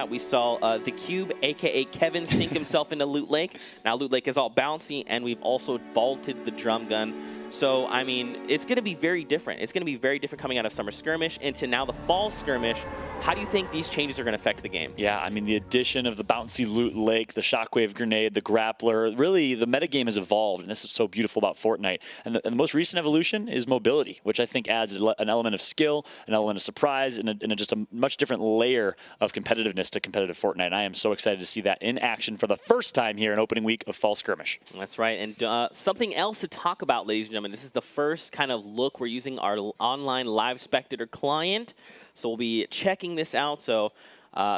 We saw the Cube, aka Kevin, sink himself into Loot Lake. Now Loot Lake is all bouncy, and we've also vaulted the drum gun. So, I mean, it's going to be very different. It's going to be very different coming out of Summer Skirmish into now the Fall Skirmish. How do you think these changes are going to affect the game? Yeah, I mean, the addition of the bouncy Loot Lake, the Shockwave Grenade, the Grappler, really the metagame has evolved, and this is so beautiful about Fortnite. And the most recent evolution is mobility, which I think adds an element of skill, an element of surprise, and just a much different layer of competitiveness to competitive Fortnite. I am so excited to see that in action for the first time here in opening week of Fall Skirmish. That's right. And something else to talk about, ladies and gentlemen, this is the first kind of look. We're using our online live spectator client. So we'll be checking this out. So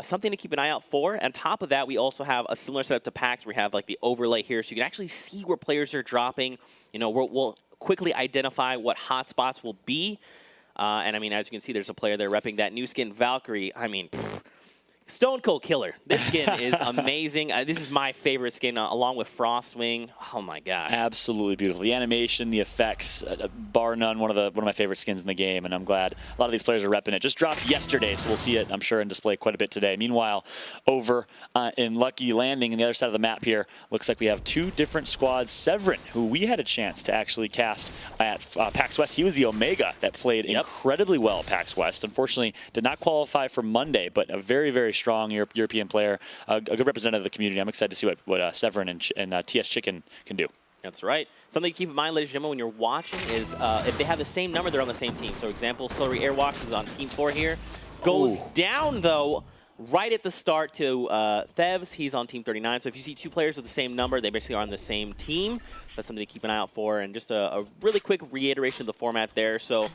something to keep an eye out for. On top of that, we also have a similar setup to PAX. We have like the overlay here, so you can actually see where players are dropping. You know, we'll quickly identify what hotspots will be. And I mean, as you can see, there's a player there repping that new skin, Valkyrie. I mean, Stone Cold Killer. This skin is amazing. This is my favorite skin, along with Frostwing. Oh my gosh! Absolutely beautiful. The animation, the effects, bar none, one of my favorite skins in the game. And I'm glad a lot of these players are repping it. Just dropped yesterday, so we'll see it, I'm sure, in display quite a bit today. Meanwhile, over in Lucky Landing, on the other side of the map here, looks like we have two different squads. Severin, who we had a chance to actually cast at PAX West. He was the Omega that played incredibly well at PAX West. Unfortunately, did not qualify for Monday, but a very, very strong European player, a good representative of the community. I'm excited to see what Severin and TS Chicken can do. That's right. Something to keep in mind, ladies and gentlemen, when you're watching is if they have the same number, they're on the same team. So, example, Celery Airwalks is on Team 4 here. Goes down, though, right at the start to Thevs. He's on Team 39. So, if you see two players with the same number, they basically are on the same team. That's something to keep an eye out for. And just a really quick reiteration of the format there. So,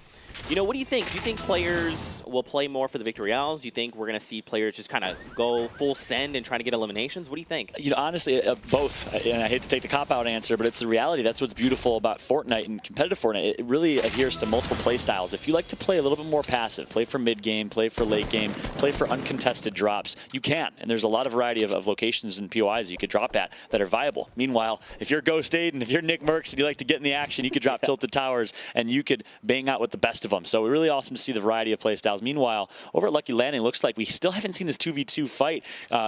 you know, what do you think? Do you think players will play more for the Victory Royales? Do you think we're going to see players just kind of go full send and try to get eliminations? What do you think? You know, honestly, both. And I hate to take the cop-out answer, but it's the reality. That's what's beautiful about Fortnite and competitive Fortnite. It really adheres to multiple play styles. If you like to play a little bit more passive, play for mid-game, play for late game, play for uncontested drops, you can. And there's a lot of variety of locations and POIs you could drop at that are viable. Meanwhile, if you're Ghost Aiden, if you're Nick Merckx and you like to get in the action, you could drop Tilted Towers and you could bang out with the best of them. So really awesome to see the variety of play styles. Meanwhile, over at Lucky Landing, looks like we still haven't seen this 2v2 fight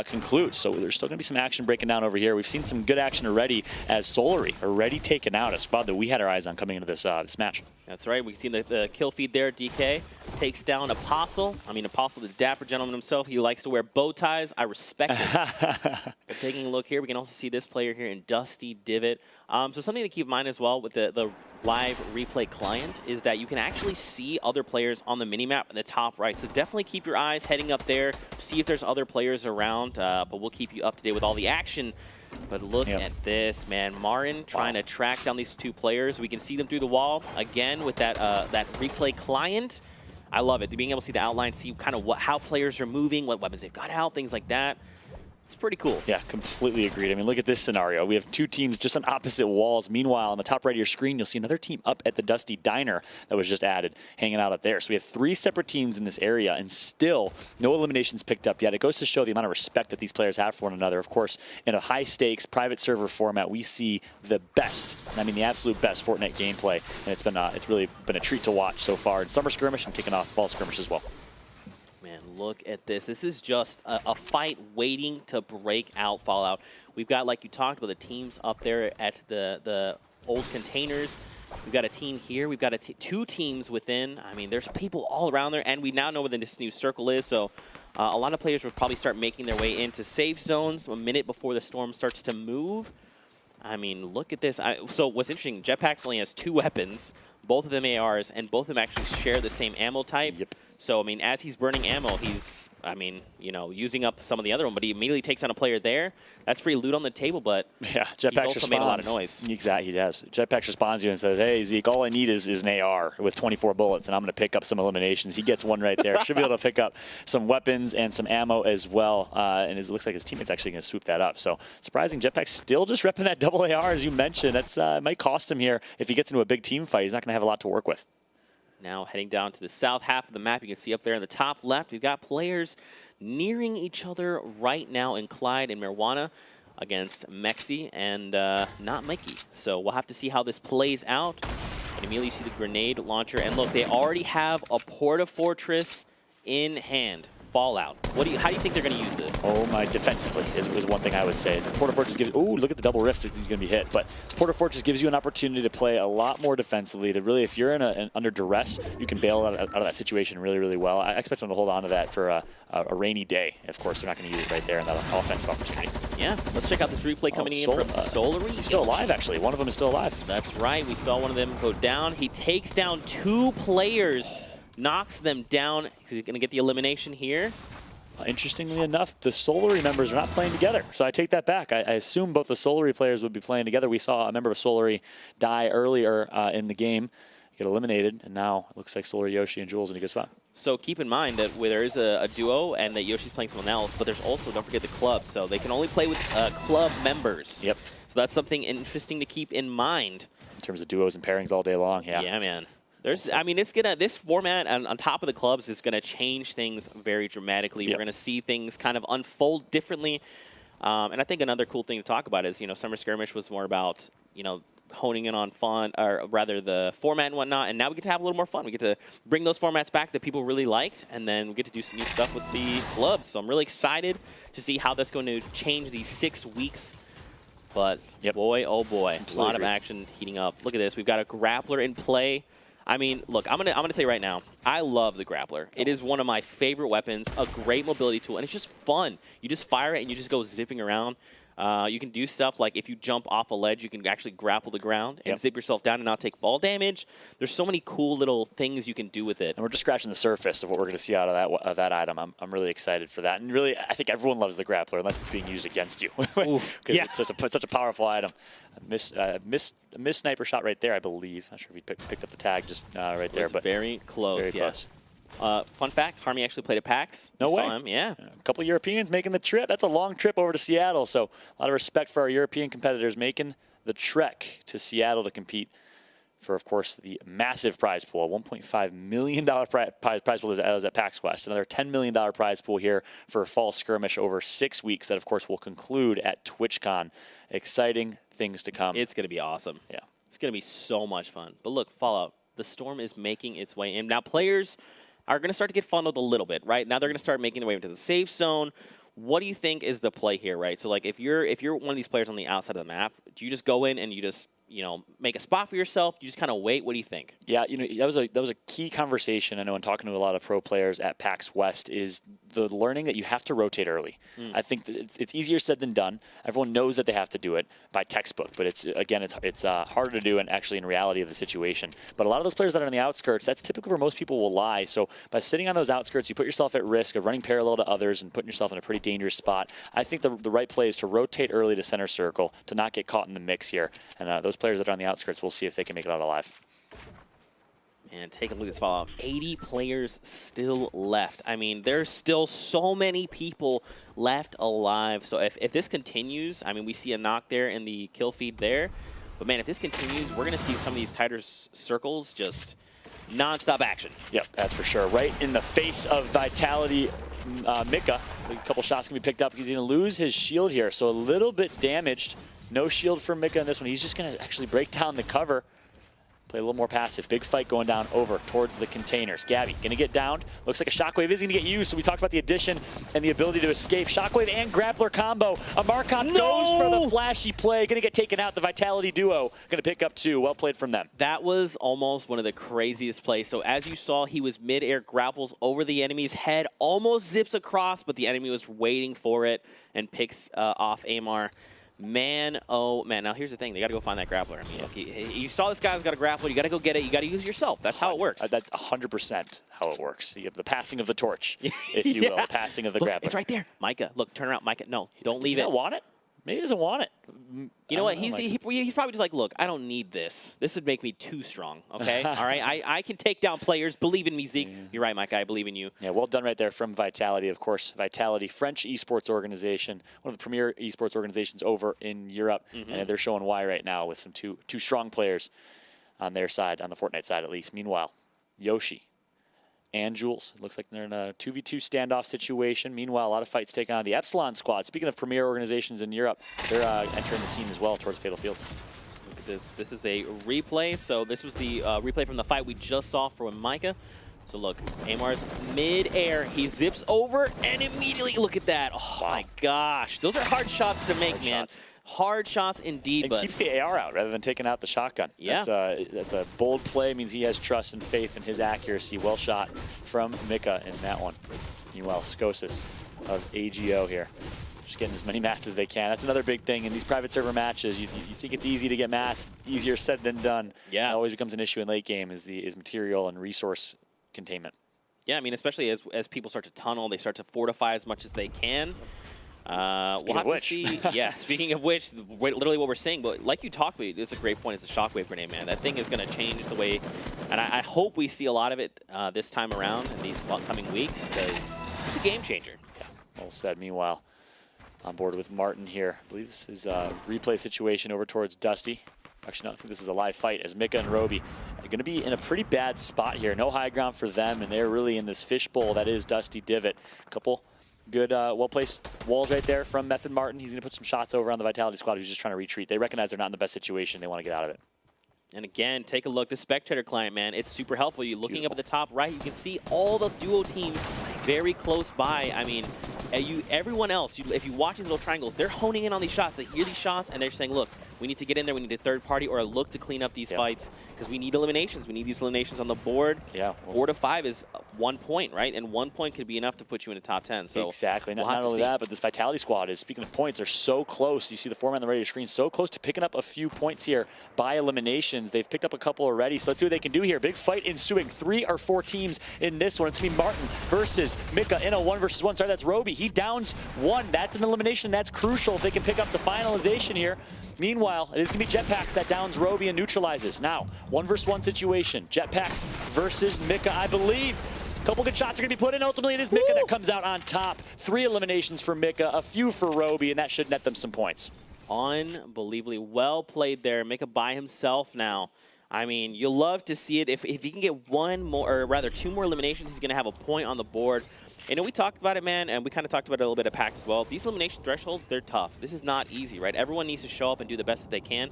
conclude. So there's still going to be some action breaking down over here. We've seen some good action already as Solary already taken out, a squad that we had our eyes on coming into this this match. That's right. We've seen the kill feed there. DK takes down Apostle. I mean, Apostle, the dapper gentleman himself. He likes to wear bow ties. I respect it. Taking a look here, we can also see this player here in Dusty Divot. So something to keep in mind as well with the live replay client is that you can actually see other players on the minimap in the top right. So definitely keep your eyes heading up there, see if there's other players around. But we'll keep you up to date with all the action. But look at this, man. Marin trying to track down these two players. We can see them through the wall again with that that replay client. I love it. Being able to see the outline, see kind of how players are moving, what weapons they've got out, things like that. It's pretty cool. Yeah, completely agreed. I mean, look at this scenario. We have two teams just on opposite walls. Meanwhile, on the top right of your screen, you'll see another team up at the Dusty Diner that was just added, hanging out up there. So we have three separate teams in this area, and still no eliminations picked up yet. It goes to show the amount of respect that these players have for one another. Of course, in a high-stakes private server format, we see the best, I mean the absolute best Fortnite gameplay, and it's really been a treat to watch so far in Summer Skirmish and kicking off Fall Skirmish as well. Look at this. This is just a fight waiting to break out, Fallout. We've got, like you talked about, the teams up there at the old containers. We've got a team here. We've got two teams within. I mean, there's people all around there, and we now know where this new circle is. So a lot of players will probably start making their way into safe zones a minute before the storm starts to move. I mean, look at this. So what's interesting, Jetpacks only has two weapons, both of them ARs, and both of them actually share the same ammo type. Yep. So, I mean, as he's burning ammo, he's, I mean, you know, using up some of the other one, but he immediately takes on a player there. That's free loot on the table, but yeah, he's also made a lot of noise. Exactly, he does. Jetpacks responds to you and says, hey, Zeke, all I need is an AR with 24 bullets, and I'm going to pick up some eliminations. He gets one right there. Should be able to pick up some weapons and some ammo as well, and it looks like his teammate's actually going to swoop that up. So, surprising, Jetpack still just repping that double AR, as you mentioned. That's might cost him here. If he gets into a big team fight, he's not going to have a lot to work with. Now heading down to the south half of the map, you can see up there in the top left, we've got players nearing each other right now in Clyde and Marijuana against Mexi and not Mikey. So we'll have to see how this plays out. And immediately you see the grenade launcher. And look, they already have a Porta Fortress in hand. Fallout. How do you think they're going to use this? Oh my, defensively is one thing I would say. The Porta Fortress gives, ooh, look at the double rift, he's going to be hit. But Porta Fortress gives you an opportunity to play a lot more defensively, to really, if you're under duress, you can bail out of that situation really, really well. I expect them to hold on to that for a rainy day. Of course, they're not going to use it right there in that offensive opportunity. Yeah, let's check out this replay coming in from Solary. He's still alive, actually. One of them is still alive. That's right. We saw one of them go down. He takes down 2 players, knocks them down. He's going to get the elimination here. Interestingly enough, the Solary members are not playing together, so I take that back. I assume both the Solary players would be playing together. We saw a member of Solary die earlier in the game, get eliminated, and now it looks like Solary, Yoshi, and Jules in a good spot. So keep in mind that where there is a duo and that Yoshi's playing someone else, but there's also, don't forget, the club, so they can only play with club members. Yep. So that's something interesting to keep in mind. In terms of duos and pairings all day long, yeah. Yeah, man. I mean, this format on top of the clubs is gonna change things very dramatically. Yep. We're gonna see things kind of unfold differently, and I think another cool thing to talk about is, Summer Skirmish was more about, honing in on fun, or rather the format and whatnot, and now we get to have a little more fun. We get to bring those formats back that people really liked, and then we get to do some new stuff with the clubs. So I'm really excited to see how that's going to change these 6 weeks. But boy, oh boy, a lot of action heating up. Look at this. We've got a grappler in play. I mean, look, I'm gonna tell you right now, I love the grappler. It is one of my favorite weapons, a great mobility tool, and it's just fun. You just fire it and you just go zipping around. You can do stuff like if you jump off a ledge, you can actually grapple the ground and zip yourself down and not take fall damage. There's so many cool little things you can do with it. And we're just scratching the surface of what we're going to see out of that item. I'm really excited for that. And really, I think everyone loves the grappler unless it's being used against you. It's such a powerful item. A missed sniper shot right there, I believe. Not sure if he picked up the tag just right there, but very close. Very close. Fun fact, Harmy actually played at PAX. No way. Saw him, yeah. A couple Europeans making the trip. That's a long trip over to Seattle, so a lot of respect for our European competitors making the trek to Seattle to compete for, of course, the massive prize pool. $1.5 million prize pool is at PAX West. Another $10 million prize pool here for Fall Skirmish over 6 weeks that, of course, will conclude at TwitchCon. Exciting things to come. It's going to be awesome. Yeah. It's going to be so much fun. But look, Fallout, the storm is making its way in. Now, players are going to start to get funneled a little bit, right? Now they're going to start making their way into the safe zone. What do you think is the play here, right? So, like, if you're one of these players on the outside of the map, do you just go in and you just, make a spot for yourself? You just kind of wait? What do you think? Yeah, that was a key conversation. I know in talking to a lot of pro players at PAX West is the learning that you have to rotate early. I think that it's easier said than done. Everyone knows that they have to do it by textbook, but it's harder to do and actually in reality of the situation. But a lot of those players that are on the outskirts, that's typically where most people will lie. So by sitting on those outskirts, you put yourself at risk of running parallel to others and putting yourself in a pretty dangerous spot. I think the right play is to rotate early to center circle to not get caught in the mix here. And those players that are on the outskirts, we'll see if they can make it out alive. And take a look at this Fallout. 80 players still left. I mean, there's still so many people left alive. So if this continues, I mean, we see a knock there in the kill feed there. But, man, if this continues, we're going to see some of these tighter circles just nonstop action. Yep, that's for sure. Right in the face of Vitality, Mika. A couple shots can be picked up. He's going to lose his shield here, so a little bit damaged. No shield for Mika in this one. He's just going to actually break down the cover. Play a little more passive. Big fight going down over towards the containers. Gabby going to get downed. Looks like a shockwave is going to get used. So we talked about the addition and the ability to escape. Shockwave and grappler combo. Amarkon goes for the flashy play. Going to get taken out. The Vitality duo going to pick up 2. Well played from them. That was almost one of the craziest plays. So as you saw, he was mid-air, grapples over the enemy's head, almost zips across, but the enemy was waiting for it and picks off Amar. Man, oh man. Now here's the thing. They got to go find that grappler. I mean, look, you saw this guy's got a grappler. You got to go get it. You got to use it yourself. That's how it works. That's 100% how it works. You have the passing of the torch, if you will. The passing of the grappler. It's right there. Micah, look, turn around. Micah, no, don't leave it. Does he not want it? Maybe he doesn't want it. You know what? He's probably just like, look, I don't need this. This would make me too strong, okay? All right? I can take down players. Believe in me, Zeke. You're right, Micah. I believe in you. Yeah, well done right there from Vitality. Of course, Vitality, French esports organization, one of the premier esports organizations over in Europe. And they're showing why right now with some two strong players on their side, on the Fortnite side at least. Meanwhile, Yoshi and Jules. It looks like they're in a 2v2 standoff situation. Meanwhile, a lot of fights taken on the Epsilon squad. Speaking of premier organizations in Europe, they're entering the scene as well towards Fatal Fields. Look at this. This is a replay. So this was the replay from the fight we just saw from Micah. So look, Amar's mid-air. He zips over and immediately, look at that. Oh my gosh. Those are hard shots to make, man. Hard shots indeed. And but keeps the AR out rather than taking out the shotgun. Yeah. That's a bold play. Means he has trust and faith in his accuracy. Well shot from Mika in that one. Meanwhile, Skosis of AGO here. Just getting as many mats as they can. That's another big thing in these private server matches. You think it's easy to get mats, easier said than done. Yeah. It always becomes an issue in late game is material and resource containment. Yeah, I mean, especially as people start to tunnel, they start to fortify as much as they can. We'll have to see. Yeah, speaking of which, literally what we're seeing, but like you talked about, it's a great point, is the shockwave grenade, man. That thing is going to change the way, and I hope we see a lot of it this time around in these coming weeks, because it's a game changer. Yeah, well said. Meanwhile, on board with Martin here. I believe this is a replay situation over towards Dusty. Actually, no, I think this is a live fight as Mika and Roby are going to be in a pretty bad spot here. No high ground for them, and they're really in this fishbowl that is Dusty Divot. A couple good, well-placed walls right there from Method Martin. He's going to put some shots over on the Vitality squad who's just trying to retreat. They recognize they're not in the best situation. They want to get out of it. And again, take a look. The spectator client, man, it's super helpful. You're looking up at the top right, you can see all the duo teams very close by. I mean, everyone else, if you watch these little triangles, they're honing in on these shots. They hear these shots, and they're saying, look, we need to get in there. We need a third party or a look to clean up these fights because we need eliminations. We need these eliminations on the board. Yeah, 4 to 5 is 1 point, right? And 1 point could be enough to put you in the top 10. So exactly. Not only that, but this Vitality squad is, speaking of points, they're so close. You see the format on the radio screen, so close to picking up a few points here by eliminations. They've picked up a couple already, so let's see what they can do here. Big fight ensuing. 3 or 4 teams in this one. It's going to be Martin versus Mika in a 1 versus 1. Sorry, that's Roby. He downs 1. That's an elimination. That's crucial if they can pick up the finalization here. Meanwhile, it is going to be Jetpacks that downs Roby and neutralizes. Now, 1 versus 1 situation. Jetpacks versus Mika, I believe. A couple good shots are going to be put in. Ultimately, it is Mika that comes out on top. 3 eliminations for Mika, a few for Roby, and that should net them some points. Unbelievably well played there. Mika by himself now. I mean, you'll love to see it. If he can get 1 more, or rather 2 more eliminations, he's going to have a point on the board. And we talked about it, man, and we kind of talked about it a little bit at PAX as well. These elimination thresholds, they're tough. This is not easy, right? Everyone needs to show up and do the best that they can.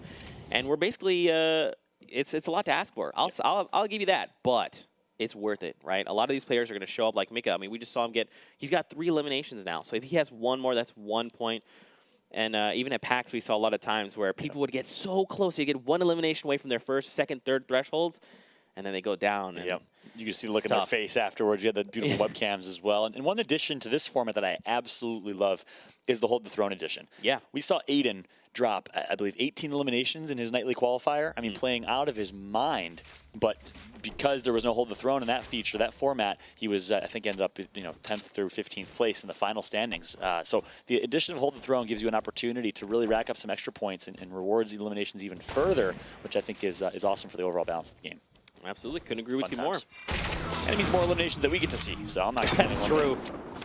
And we're basically, it's a lot to ask for. I'll give you that, but it's worth it, right? A lot of these players are going to show up like Mika. I mean, we just saw him he's got 3 eliminations now. So if he has 1 more, that's 1 point. And even at PAX, we saw a lot of times where people would get so close. They get 1 elimination away from their first, second, third thresholds, and then they go down. And you can see the look in their face afterwards. You have the beautiful webcams as well. And one addition to this format that I absolutely love is the Hold the Throne edition. Yeah. We saw Aiden drop, I believe, 18 eliminations in his nightly qualifier. I mean, playing out of his mind. But because there was no Hold the Throne in that feature, that format, he was, I think, ended up 10th through 15th place in the final standings. So the addition of Hold the Throne gives you an opportunity to really rack up some extra points and rewards the eliminations even further, which I think is awesome for the overall balance of the game. Absolutely. Couldn't agree with you more. And it means more eliminations that we get to see, so I'm not going to That's true.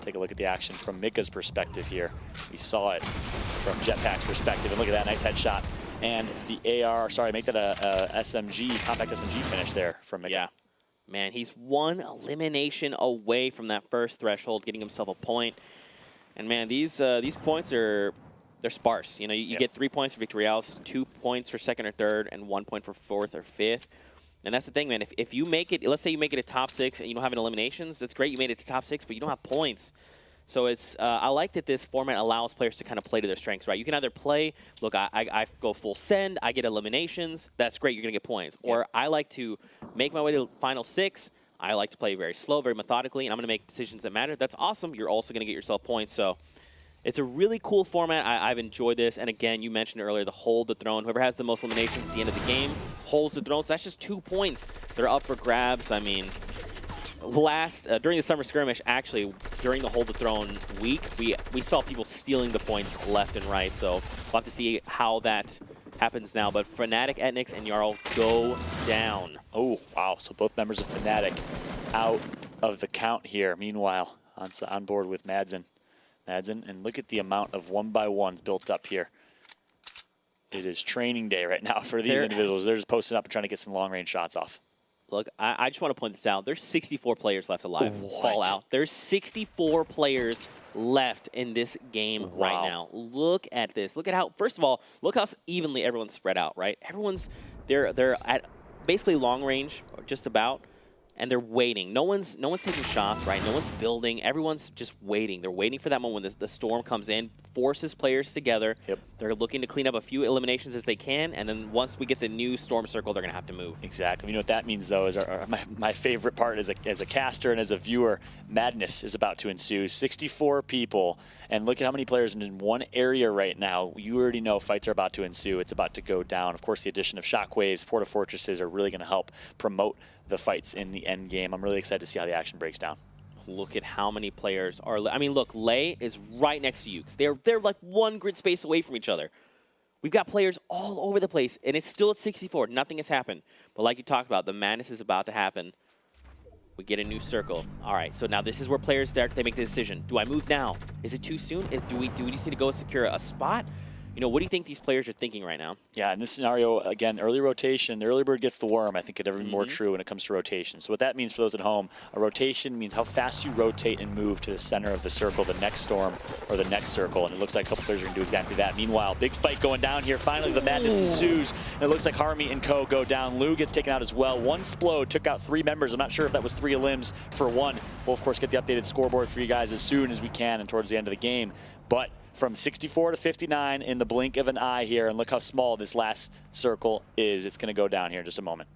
Take a look at the action from Mika's perspective here. We saw it from Jetpack's perspective, and look at that nice headshot. And the AR, sorry, make that a SMG, compact SMG finish there from Mika. Yeah. Man, he's 1 elimination away from that first threshold, getting himself a point. And man, these points they're sparse. You get 3 points for victory royales, 2 points for second or third, and 1 point for fourth or fifth. And that's the thing, man. If you make it, let's say you make it a top 6 and you don't have any eliminations, that's great. You made it to top 6, but you don't have points. So it's I like that this format allows players to kind of play to their strengths, right? You can either play, look, I go full send, I get eliminations. That's great. You're going to get points. Yeah. Or I like to make my way to the final 6. I like to play very slow, very methodically, and I'm going to make decisions that matter. That's awesome. You're also going to get yourself points. So it's a really cool format. I've enjoyed this. And again, you mentioned earlier the Hold the Throne. Whoever has the most eliminations at the end of the game holds the throne. So that's just 2 points. They're up for grabs. I mean, during the Summer Skirmish, actually, during the Hold the Throne week, we saw people stealing the points left and right. So we'll have to see how that happens now. But Fnatic, Etnix, and Jarl go down. Oh, wow. So both members of Fnatic out of the count here. Meanwhile, on board with Madsen. And look at the amount of 1x1s built up here. It is training day right now for these individuals. They're just posting up and trying to get some long-range shots off. Look, I just want to point this out. There's 64 players left alive. Fallout. There's 64 players left in this game right now. Look at this. Look at how, first of all, look how evenly everyone's spread out, right? They're at basically long range, or just about. and they're waiting. No one's taking shots, right? No one's building. Everyone's just waiting. They're waiting for that moment when the storm comes in, forces players together. Yep. They're looking to clean up a few eliminations as they can, and then once we get the new storm circle, they're going to have to move. Exactly. You know what that means, though, is my favorite part as a caster and as a viewer, madness is about to ensue. 64 people, and look at how many players in one area right now. You already know fights are about to ensue. It's about to go down. Of course, the addition of shockwaves, porta fortresses are really going to help promote the fights in the end game. I'm really excited to see how the action breaks down. Look at how many players are. I mean, look, Lei is right next to you. They're like one grid space away from each other. We've got players all over the place, and it's still at 64. Nothing has happened. But like you talked about, the madness is about to happen. We get a new circle. All right, so now this is where players start. They make the decision. Do I move now? Is it too soon? Do we just need to go secure a spot? You know, what do you think these players are thinking right now? Yeah, in this scenario, again, early rotation, the early bird gets the worm, I think could ever be more true when it comes to rotation. So what that means for those at home, a rotation means how fast you rotate and move to the center of the circle, the next storm or the next circle, and it looks like a couple players are going to do exactly that. Meanwhile, big fight going down here. Finally, the madness ensues, and it looks like Harmy and Co. go down. Lou gets taken out as well. One Splode took out 3 members. I'm not sure if that was 3 elims for 1. We'll, of course, get the updated scoreboard for you guys as soon as we can and towards the end of the game. But from 64 to 59 in the blink of an eye here, and look how small this last circle is. It's going to go down here in just a moment.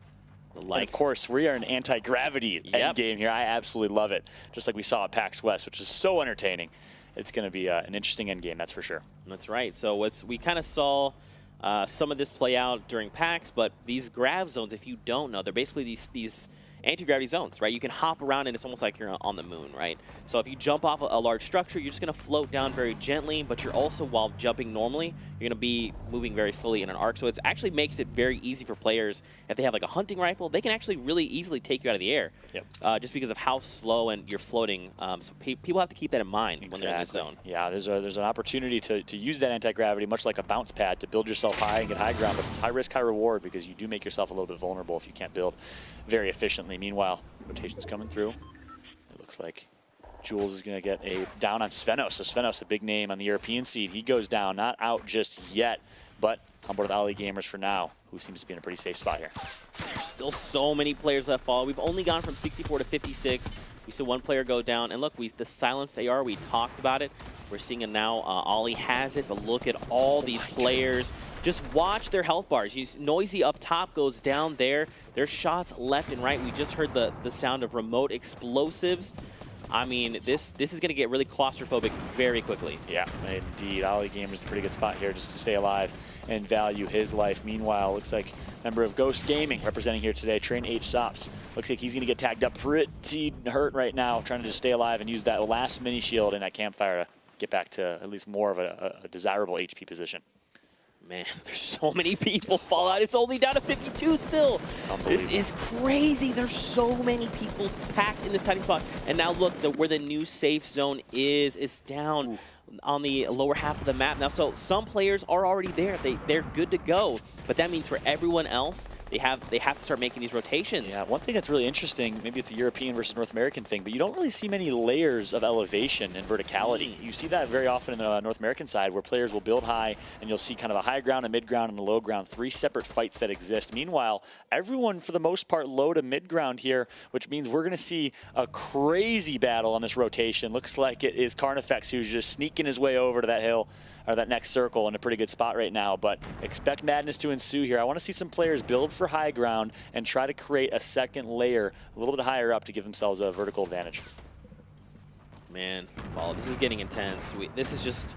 And of course, we are an anti-gravity end game here. I absolutely love it, just like we saw at PAX West, which is so entertaining. It's going to be an interesting end game, that's for sure. That's right. So we kind of saw some of this play out during PAX, but these grav zones, if you don't know, they're basically these anti-gravity zones, right? You can hop around and it's almost like you're on the moon, right? So if you jump off a large structure, you're just going to float down very gently, but you're also, while jumping normally, you're going to be moving very slowly in an arc. So it actually makes it very easy for players. If they have like a hunting rifle, they can actually really easily take you out of the air, just because of how slow and you're floating. So people have to keep that in mind when they're in this zone. Yeah, there's an opportunity to use that anti-gravity, much like a bounce pad, to build yourself high and get high ground, but it's high risk, high reward, because you do make yourself a little bit vulnerable if you can't build very efficiently. Meanwhile, rotation's coming through. It looks like Jules is going to get a down on Svenos. So Svenos, a big name on the European seed. He goes down, not out just yet, but on board with Ali Gamers for now, who seems to be in a pretty safe spot here. There's still so many players left fall. We've only gone from 64 to 56. We saw one player go down, and look, the silenced AR, we talked about it. We're seeing it now. Ollie has it, but look at all these players. Just watch their health bars. Noisy up top goes down there. There's shots left and right. We just heard the sound of remote explosives. I mean, this is going to get really claustrophobic very quickly. Yeah, indeed. Ali Gamer's in a pretty good spot here just to stay alive and value his life. Meanwhile, looks like a member of Ghost Gaming representing here today, Train H Sops. Looks like he's going to get tagged up pretty hurt right now, trying to just stay alive and use that last mini shield in that campfire to get back to at least more of a desirable HP position. Man, there's so many people fall out. It's only down to 52 still. This is crazy. There's so many people packed in this tiny spot. And now look, where the new safe zone is down on the lower half of the map now. So some players are already there. They're good to go. But that means for everyone else, they have to start making these rotations. Yeah, one thing that's really interesting, maybe it's a European versus North American thing, but you don't really see many layers of elevation and verticality. You see that very often in the North American side, where players will build high, and you'll see kind of a high ground, a mid ground, and a low ground, 3 separate fights that exist. Meanwhile, everyone, for the most part, low to mid ground here, which means we're going to see a crazy battle on this rotation. Looks like it is Carnifex who's just sneaking his way over to that hill, or that next circle, in a pretty good spot right now. But expect madness to ensue here. I want to see some players build for high ground and try to create a second layer a little bit higher up to give themselves a vertical advantage. Man, Paul, this is getting intense. This is just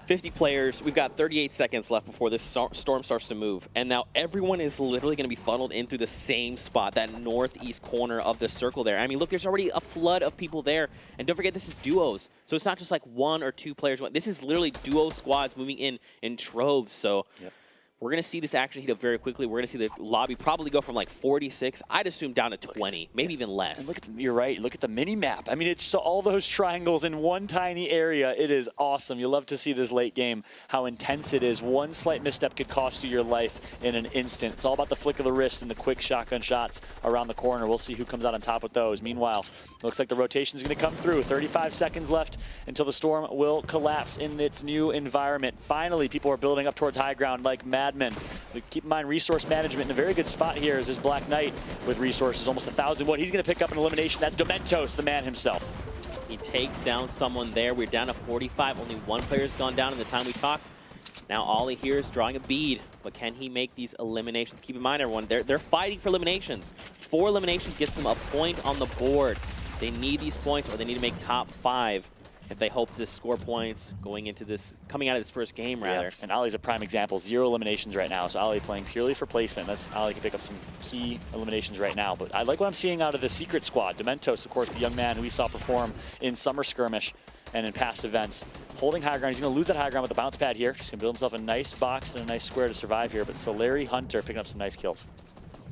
50 players. We've got 38 seconds left before this storm starts to move. And now everyone is literally going to be funneled in through the same spot, that northeast corner of the circle there. I mean, look, there's already a flood of people there. And don't forget, this is duos. So it's not just like 1 or 2 players. This is literally duo squads moving in troves. So we're going to see this action heat up very quickly. We're going to see the lobby probably go from like 46, I'd assume, down to 20, maybe even less. And look at you're right. Look at the mini map. I mean, it's all those triangles in one tiny area. It is awesome. You love to see this late game, how intense it is. One slight misstep could cost you your life in an instant. It's all about the flick of the wrist and the quick shotgun shots around the corner. We'll see who comes out on top with those. Meanwhile, looks like the rotation is going to come through. 35 seconds left until the storm will collapse in its new environment. Finally, people are building up towards high ground like mad admin. But keep in mind, resource management in a very good spot here is this Black Knight with resources, almost 1,000 wood. He's going to pick up an elimination. That's Dementos, the man himself. He takes down someone there. We're down to 45. Only one player's gone down in the time we talked. Now Ollie here is drawing a bead, but can he make these eliminations? Keep in mind, everyone, they're fighting for eliminations. 4 eliminations gets them a point on the board. They need these points, or they need to make top 5 if they hope to score points coming out of this first game, rather. Yeah. And Ollie's a prime example. 0 eliminations right now. So Ollie playing purely for placement. Ollie can pick up some key eliminations right now. But I like what I'm seeing out of the secret squad. Dementos, of course, the young man who we saw perform in Summer Skirmish and in past events. Holding high ground. He's going to lose that high ground with the bounce pad here. Just going to build himself a nice box and a nice square to survive here. But Solari Hunter picking up some nice kills.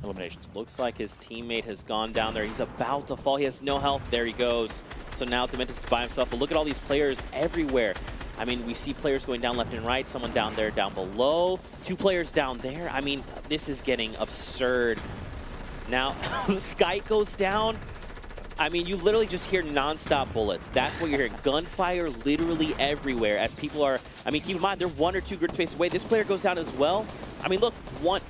Eliminations. Looks like his teammate has gone down there. He's about to fall. He has no health. There he goes. So now Dementos is by himself. But look at all these players everywhere. I mean, we see players going down left and right. Someone down there, down below. 2 players down there. I mean, this is getting absurd. Now, the Sky goes down. I mean, you literally just hear non-stop bullets. That's what you're hearing. Gunfire literally everywhere as people are... I mean, keep in mind, they're 1 or 2 grid spaces away. This player goes down as well. I mean, look,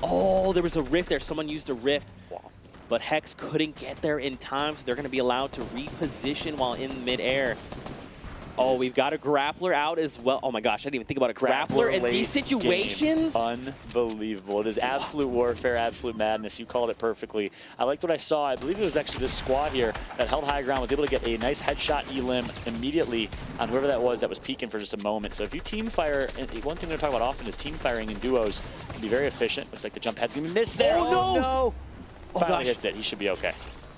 oh, there was a rift there. Someone used a rift. Wow. But Hex couldn't get there in time, so they're going to be allowed to reposition while in midair. Oh, we've got a grappler out as well. Oh my gosh, I didn't even think about a grappler in these situations. Game. Unbelievable. It is absolute warfare, absolute madness. You called it perfectly. I liked what I saw. I believe it was actually this squad here that held high ground, was able to get a nice headshot elim immediately on whoever that was peeking for just a moment. So if you team fire, and one thing they're talking about often is team firing in duos can be very efficient. Looks like the jump head's going to be missed there. Oh, no! Finally hits it. He should be okay.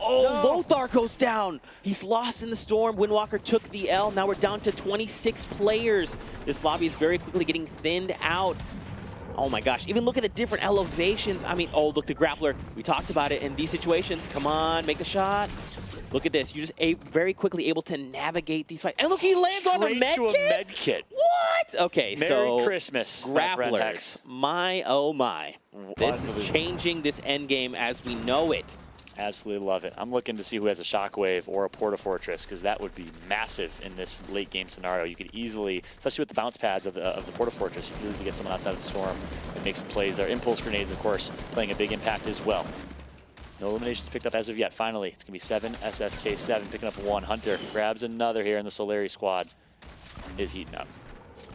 Oh, no. Lothar goes down. He's lost in the storm. Windwalker took the L. Now we're down to 26 players. This lobby is very quickly getting thinned out. Oh my gosh, even look at the different elevations. I mean, oh, look, the grappler. We talked about it in these situations. Come on, make the shot. Look at this. You're just very quickly able to navigate these fights. And look, he lands on a med kit. What? Okay, Merry Christmas, grapplers. My, oh my. This is changing this end game as we know it. Absolutely love it. I'm looking to see who has a Shockwave or a Porta Fortress, because that would be massive in this late game scenario. You could easily, especially with the bounce pads of the Porta Fortress, you could easily get someone outside of the storm and make some plays there. Impulse grenades, of course, playing a big impact as well. No eliminations picked up as of yet. Finally, it's going to be 7 SSK7 picking up 1. Hunter grabs another here in the Solari squad. Is heating up.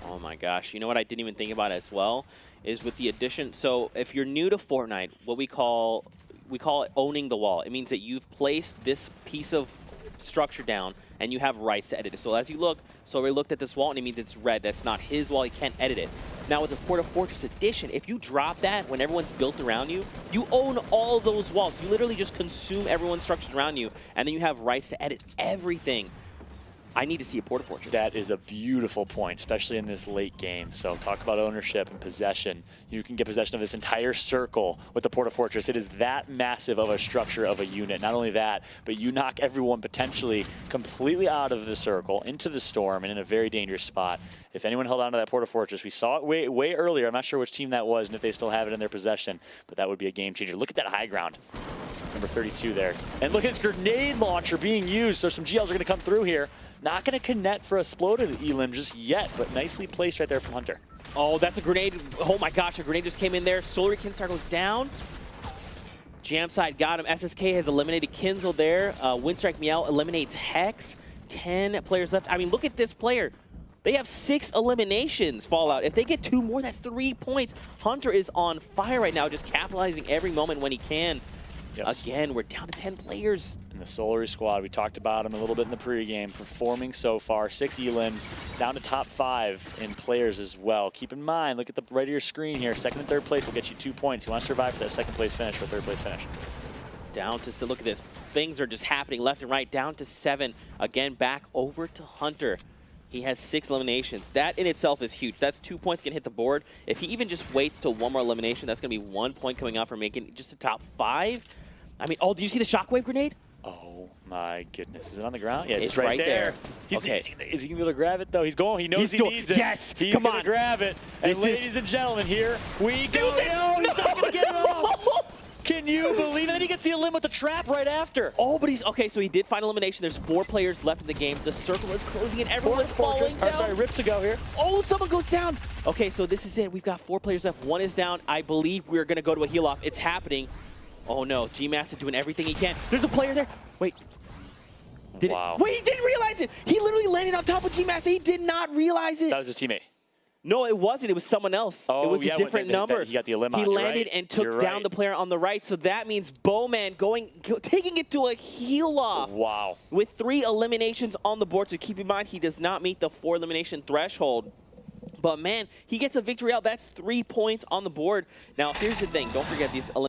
Oh my gosh. You know what I didn't even think about as well is with the addition. So if you're new to Fortnite, what we call it owning the wall. It means that you've placed this piece of structure down and you have rights to edit it. So as you look, we looked at this wall and it means it's red. That's not his wall. He can't edit it. Now with the Porta Fortress Edition, if you drop that when everyone's built around you, you own all those walls. You literally just consume everyone's structures around you, and then you have rights to edit everything. I need to see a Porta Fortress. That is a beautiful point, especially in this late game. So talk about ownership and possession. You can get possession of this entire circle with the Porta Fortress. It is that massive of a structure of a unit. Not only that, but you knock everyone potentially completely out of the circle, into the storm, and in a very dangerous spot. If anyone held on to that Porta Fortress, we saw it way earlier. I'm not sure which team that was and if they still have it in their possession, but that would be a game changer. Look at that high ground. Number 32 there. And look at his grenade launcher being used. So some GLs are going to come through here. Not going to connect for a exploded elim just yet, but nicely placed right there from Hunter. Oh, that's a grenade. Oh my gosh, a grenade just came in there. Solari Kinstar goes down. Jamside got him. SSK has eliminated Kinzel there. Windstrike Meow eliminates Hex. 10 players left. I mean, look at this player. They have 6 eliminations, Fallout. If they get 2 more, that's 3 points. Hunter is on fire right now, just capitalizing every moment when he can. Yep. Again, we're down to 10 players. And the Solari squad, we talked about him a little bit in the pregame, performing so far. 6 elims, down to top 5 in players as well. Keep in mind, look at the right of your screen here. 2nd and 3rd place will get you 2 points. You want to survive for that 2nd place finish or 3rd place finish. Down to, so look at this. Things are just happening left and right. Down to 7. Again, back over to Hunter. He has 6 eliminations. That in itself is huge. That's 2 points can hit the board. If he even just waits till 1 more elimination, that's going to be 1 point coming out for making just a top 5. I mean, oh, do you see the shockwave grenade? Oh my goodness. Is it on the ground? Yeah, it's right there. Okay. Is he going to be able to grab it, though? He's going. He knows he needs it. Yes. He's going to grab it. And ladies and gentlemen, here we go. No, he's not going to get it off. Can you believe it? And then he gets the elim with the trap right after. Oh, but he's okay. So he did find elimination. There's 4 players left in the game. The circle is closing and everyone's falling down. Sorry, Rift to go here. Oh, someone goes down. Okay, so this is it. We've got 4 players left. 1 is down. I believe we're gonna go to a heal off. It's happening. Oh no, G-Master doing everything he can. There's a player there. Wait. Wow. Wait, he didn't realize it. He literally landed on top of G-Master. He did not realize it. That was his teammate. No, it wasn't. It was someone else. Oh, it was yeah, a different number. He got the elim on. He You're landed right. and took You're down right. the player on the right. So that means Bowman taking it to a heal off. Wow. With 3 eliminations on the board. So keep in mind, he does not meet the 4 elimination threshold. But man, he gets a victory out. That's 3 points on the board. Now, here's the thing. Don't forget these eliminations.